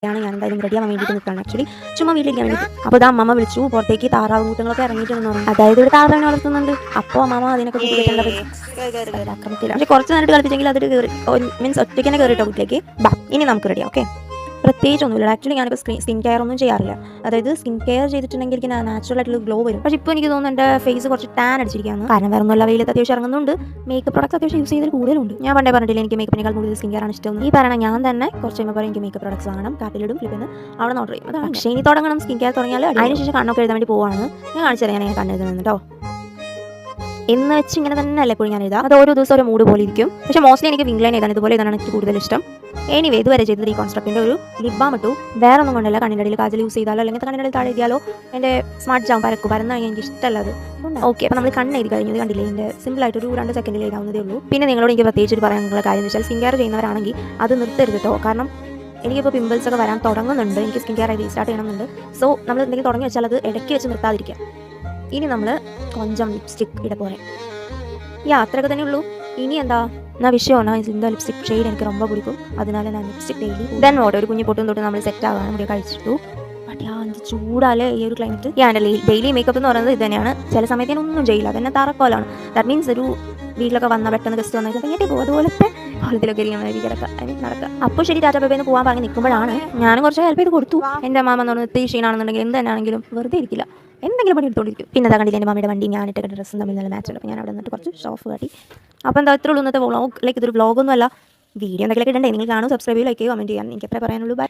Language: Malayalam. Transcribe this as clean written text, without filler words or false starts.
ഞാൻ എന്തായാലും റെഡി ആവാൻ വേണ്ടിയിട്ട് നിൽക്കുകയാണ്. ആക്ച്വലി ചുമ്മാ വീട്ടിലിരിക്കാൻ വേണ്ടി. അപ്പോൾ ഇതാ അമ്മ വിളിച്ചു, പുറത്തേക്ക് താറാവ് കൂട്ടങ്ങളൊക്കെ ഇറങ്ങിയിട്ടുണ്ടെന്ന് പറഞ്ഞു. അതായത് ഒരു താറാവിനെ വളർത്തുന്നുണ്ട്. അപ്പോൾ അമ്മ അതിനൊക്കെ ആക്രമിക്കില്ല. പക്ഷേ കുറച്ച് നേരിട്ട് കളിപ്പിച്ചെങ്കിൽ അതിൽ കയറി മീൻസ് ഒറ്റയ്ക്ക് തന്നെ കയറിയിട്ടോ വീട്ടിലേക്ക്. ഇനി നമുക്ക് റെഡി. ഓക്കെ, പ്രത്യേകിച്ചൊന്നുമില്ല. ആക്ച്വലി ഞാനിപ്പോൾ സ്കിൻ കെയർ ഒന്നും ചെയ്യാറില്ല. അതായത് സ്കിൻ കെയർ ചെയ്തിട്ടുണ്ടെങ്കിൽ എനിക്ക് നാച്ചുറൽ ആയിട്ടുള്ള ഗ്ലോ വരും. പക്ഷേ ഇപ്പോൾ എനിക്ക് തോന്നുന്നു എൻ്റെ ഫേസ് കുറച്ച് ടാൻ അടിച്ചിരിക്കുകയാണ്. കാരണം വേറെ ഒന്നുമല്ല, വെയിലത്ത് അത്യാവശ്യം ഇറങ്ങുന്നുണ്ട്. മേക്കപ്പ് പ്രോഡക്ട്സ് അത്യാവശ്യം യൂസ് ചെയ്തതിൽ കൂടുതലുണ്ട്. ഞാൻ പണ്ടേ പറഞ്ഞിട്ടില്ല എനിക്ക് മേക്കപ്പിനേക്കാൾ കൂടുതൽ സ്കിൻ കെയർ ആണ് ഇഷ്ടം. ഈ പറയണം ഞാൻ തന്നെ കുറച്ച് കഴിയുമ്പോൾ പറയും എനിക്ക് മേക്കപ്പ് പ്രോഡക്ട്സ് വാങ്ങണം, കാർട്ടിലിടും, ഫ്ലിപ്പിൽ നിന്ന് അവിടെ നിന്ന് ഓർഡർ ചെയ്യും. അതാണ്. പക്ഷേ ഇനി തുടങ്ങണം സ്കിൻ കെയർ തുടങ്ങിയാൽ. അതിനുശേഷം കണ്ണൊക്കെ എഴുതാൻ വേണ്ടി പോവാണ്. ഞാൻ കാണിച്ചു തരാം ഞാൻ കണ്ണെഴുതുന്നത് കേട്ടോ. എന്ന് വെച്ച് ഇങ്ങനെ തന്നെ അല്ല എപ്പോഴും ഞാൻ എഴുതാം. അത് ഓരോ ദിവസം ഓരോ മൂഡ് പോലെ ഇരിക്കും. പക്ഷേ മോസ്റ്റ്ലി എനിക്ക് വിംഗ് ലൈൻ എഴുതാൻ ഇതുപോലെ ഇതാണ് എനിക്ക് കൂടുതൽ ഇഷ്ടം. എനിവേ ഇതുവരെ ചെയ്തത് ഈ കോൺസ്ട്രക്റ്റിൻ്റെ ഒരു ലിപ് ബാം ഇട്ടു. വേറെ ഒന്നും കൊണ്ടല്ല, കണ്ണിൻ്റെ ഇടയിൽ കാജൽ യൂസ് ചെയ്താലോ അല്ലെങ്കിൽ കണ്ണിൻ്റെ ഇടയിൽ താഴെ എഴുതിയാലോ എൻ്റെ സ്മാർട്ട് ജാം പരന്നാണ് എനിക്ക് ഇഷ്ടമല്ലത്. ഓക്കെ, അപ്പോൾ നമ്മൾ കണ്ണ് എഴുതി കഴിഞ്ഞത് കണ്ടില്ലേ, എൻ്റെ സിമ്പിളായിട്ട് ഒരു 2 സെക്കൻഡിൽ എഴുതാവുന്നതേ ഉള്ളൂ. പിന്നെ നിങ്ങളോട് എനിക്ക് പ്രത്യേകിച്ച് പറയാനുള്ള കാര്യം എന്ന് വെച്ചാൽ സ്കിൻ കെയർ ചെയ്യുന്നവരാണെങ്കിൽ അത് നിർത്തരുത് കേട്ടോ. കാരണം എനിക്കിപ്പോൾ പിമ്പിൾസ് ഒക്കെ വരാൻ തുടങ്ങുന്നുണ്ട്. എനിക്ക് സ്കിൻ കെയർ റീസ്റ്റാർട്ട് ചെയ്യണമെന്നുണ്ട്. സോ നമ്മൾ എന്തെങ്കിലും തുടങ്ങി വെച്ചാൽ അത് ഇടയ്ക്ക് വെച്ച് നിർത്താതിരിക്കുക. ഇനി നമ്മൾ കൊഞ്ചം ലിപ്സ്റ്റിക് ഇട പോലെ അത്രയൊക്കെ തന്നെ ഉള്ളൂ. ഇനി എന്താ വിഷയമാണ് இந்த ലിപ്സ്റ്റിക് ഷെയ്ഡ് എനിക്ക് ரொம்ப പിടിക്കും. അതിനാൽ ഞാൻ ലിപ്സ്റ്റിക് ഡെയിലി ദെൻ ഒരു കുഞ്ഞു പൊട്ടും തൊട്ട് നമ്മൾ സെറ്റ് ആകാൻ മുടി കഴിച്ചിട്ടു. ബട്ട് എന്ത് ചൂടാലേ ഈ ഒരു ക്ലൈമറ്റ്. എൻ്റെ ഡെയിലി മേക്കപ്പ് എന്ന് പറയുന്നത് ഇത് തന്നെയാണ്. ചില സമയത്ത് ഞാൻ ഒന്നും ചെയ്യില്ല, അതന്നെ തറക്കോലാണ്. ദാറ്റ് മീൻസ് ഒരു വീട്ടിലൊക്കെ വന്നാൽ പെട്ടെന്ന് ഗസ്റ്റ് വന്നാൽ കഴിഞ്ഞിട്ട് പോകും. അതുപോലത്തെ കോലത്തിലൊക്കെ നടക്കുക. അപ്പോൾ ശരി ടാറ്റ ബൈ എന്ന് പോകാൻ പറഞ്ഞ് നിൽക്കുമ്പോഴാണ് ഞാനും കുറച്ച് ഹെൽപ്പ് ചെയ്ത് കൊടുത്തു. എൻ്റെ അമ്മ എന്ന് പറഞ്ഞാൽ ക്ഷീണാണെന്നുണ്ടെങ്കിൽ എന്ത് തന്നെയാണെങ്കിലും വെറുതെ ഇരിക്കില്ല, എന്തെങ്കിലും പണി എടുത്തോണ്ടിരിക്കും. പിന്നെ അതാ കണ്ടില്ല എൻ്റെ മമ്മിയുടെ വണ്ടി ഞാനിട്ട് ഡ്രസ്സും തമ്മിൽ നല്ല മാച്ചുണ്ട്. അപ്പോൾ ഞാൻ അവിടെ നിന്നിട്ട് കുറച്ച് ഷോഫ് കാട്ടി. അപ്പോൾ എന്താ ഇത്ര ഉള്ളൂ ഇന്നത്തെ വ്ളോഗ്. ലൈക്ക് ഇതൊരു വ്ളോഗൊന്നും അല്ല, വീഡിയോ എന്തെങ്കിലുമൊക്കെ ഇടണ്ടേ. നിങ്ങൾ കാണും, സബ്സ്ക്രൈബ് ചെയ്യും, ലൈക്ക് ചെയ്യും, കമൻറ്റ് ചെയ്യാൻ. എനിക്ക് എത്ര പറയാനുള്ളൂ. ബൈ.